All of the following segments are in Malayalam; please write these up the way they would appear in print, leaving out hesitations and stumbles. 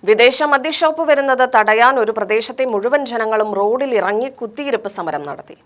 വിദേശ മദ്യഷോപ്പ് വരുന്നത് തടയാൻ ഒരു പ്രദേശത്തെ മുഴുവൻ ജനങ്ങളും റോഡിൽ ഇറങ്ങി കുത്തിയിരിപ്പ് സമരം നടത്തി.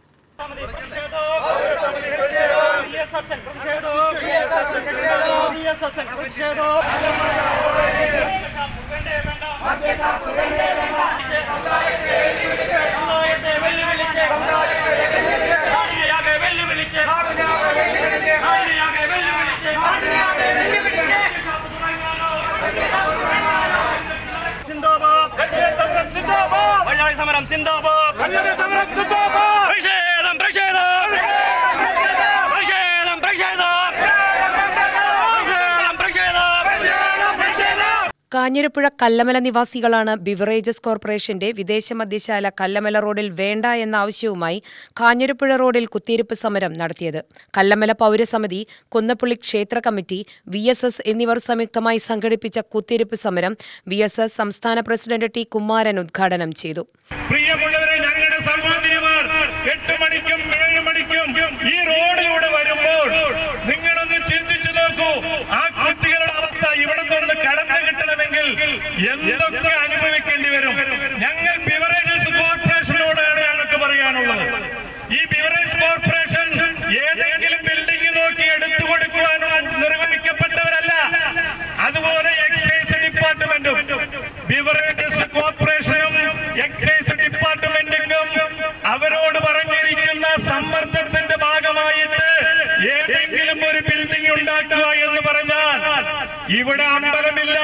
സമരം സിന്ദാബാദ് സമരം സിന്ദാബാദ് പ്രതിഷേധം പ്രതിഷേധം പ്രതിഷേധം പ്രതിഷേധം. കാഞ്ഞിരപ്പുഴ കല്ലമല നിവാസികളാണ് ബിവറേജസ് കോർപ്പറേഷന്റെ വിദേശ മദ്യശാല കല്ലമല റോഡിൽ വേണ്ട എന്ന ആവശ്യവുമായി കാഞ്ഞിരപ്പുഴ റോഡിൽ കുത്തിയിരിപ്പ് സമരം നടത്തിയത്. കല്ലമല പൗരസമിതി, കുന്നപ്പുള്ളി ക്ഷേത്ര കമ്മിറ്റി, VSS എന്നിവർ സംയുക്തമായി സംഘടിപ്പിച്ച കുത്തിയിരിപ്പ് സമരം VSS സംസ്ഥാന പ്രസിഡന്റ് ടി കുമാരൻ ഉദ്ഘാടനം ചെയ്തു. പ്രിയമുള്ളവരെ, ഞങ്ങളുടെ സഹോദരിമാർ 8 മണിക്കും 7 മണിക്കും ഈ റോഡിലൂടെ വരുമ്പോൾ നിങ്ങളൊന്ന് ചിന്തിച്ചു നോക്കൂ. ആ കുട്ടികളുടെ അവസ്ഥ ഇവിടെ നിന്ന് കടന്നു കിട്ടണമെങ്കിൽ എന്തൊക്കെ അനുഭവിക്കേണ്ടി വരും. ഞങ്ങൾ ബിവറേജസ് കോർപ്പറേഷനോടാണ് ഞങ്ങൾക്ക് പറയാനുള്ളത്. ഈ ബിവറേജ് കോർപ്പറേഷൻ ഏതെങ്കിലും ബിൽഡിംഗ് നോക്കി എടുത്തു കൊടുക്കുവാനോ നിർവഹിക്കപ്പെട്ടവരല്ല. അതുപോലെ എക്സൈസ് ഡിപ്പാർട്ട്മെന്റും ബിവറേജസ് കോർപ്പറേഷനും എക്സൈസ് ഡിപ്പാർട്ട്മെന്റിനും അവരോട് പറഞ്ഞിരിക്കുന്ന സമ്മർദ്ദത്തിന്റെ ഭാഗമായിട്ട് ഏതെങ്കിലും ഒരു ബിൽഡിംഗ് ഉണ്ടാക്കുക എന്ന് പറഞ്ഞാൽ ഇവിടെ അമ്പലമില്ല,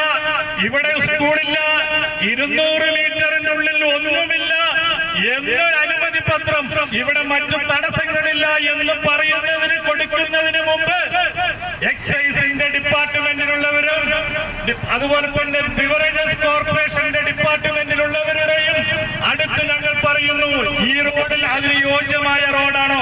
ഇവിടെ സ്കൂളില്ല, 200 മീറ്ററിന്റെ ഉള്ളിൽ ഒന്നുമില്ല എന്നൊരു അനുമതി പത്രം, ഇവിടെ മറ്റു തടസ്സങ്ങളില്ല എന്ന് പറയുന്നതിന് കൊടുക്കുന്നതിന് മുമ്പ് എക്സൈസിന്റെ ഡിപ്പാർട്ട്മെന്റിലുള്ളവരും അതുപോലെ തന്നെ ബിവറേജസ് കോർപ്പറേഷന്റെ ഡിപ്പാർട്ട്മെന്റിലുള്ളവരുടെയും അടുത്ത് ഞങ്ങൾ പറയുന്നു, ഈ റോഡിൽ അതിന് യോജ്യമായ റോഡാണോ?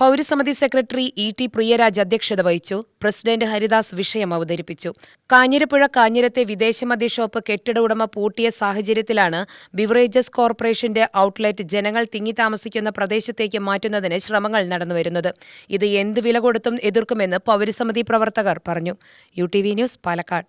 പൗരസമിതി സെക്രട്ടറി ET പ്രിയരാജ് അധ്യക്ഷത വഹിച്ചു. പ്രസിഡന്റ് ഹരിദാസ് വിഷയം അവതരിപ്പിച്ചു. കാഞ്ഞിരപ്പുഴ കാഞ്ഞിരത്തെ വിദേശ മദ്യഷോപ്പ് കെട്ടിട ഉടമ പൂട്ടിയ സാഹചര്യത്തിലാണ് ബിവറേജസ് കോർപ്പറേഷന്റെ ഔട്ട്ലെറ്റ് ജനങ്ങൾ തിങ്ങി താമസിക്കുന്ന പ്രദേശത്തേക്ക് മാറ്റുന്നതിന് ശ്രമങ്ങൾ നടന്നുവരുന്നത്. ഇത് എന്ത് വില കൊടുത്തും എതിർക്കുമെന്ന് പൗരസമിതി പ്രവർത്തകർ പറഞ്ഞു. UTV news, Palakkad.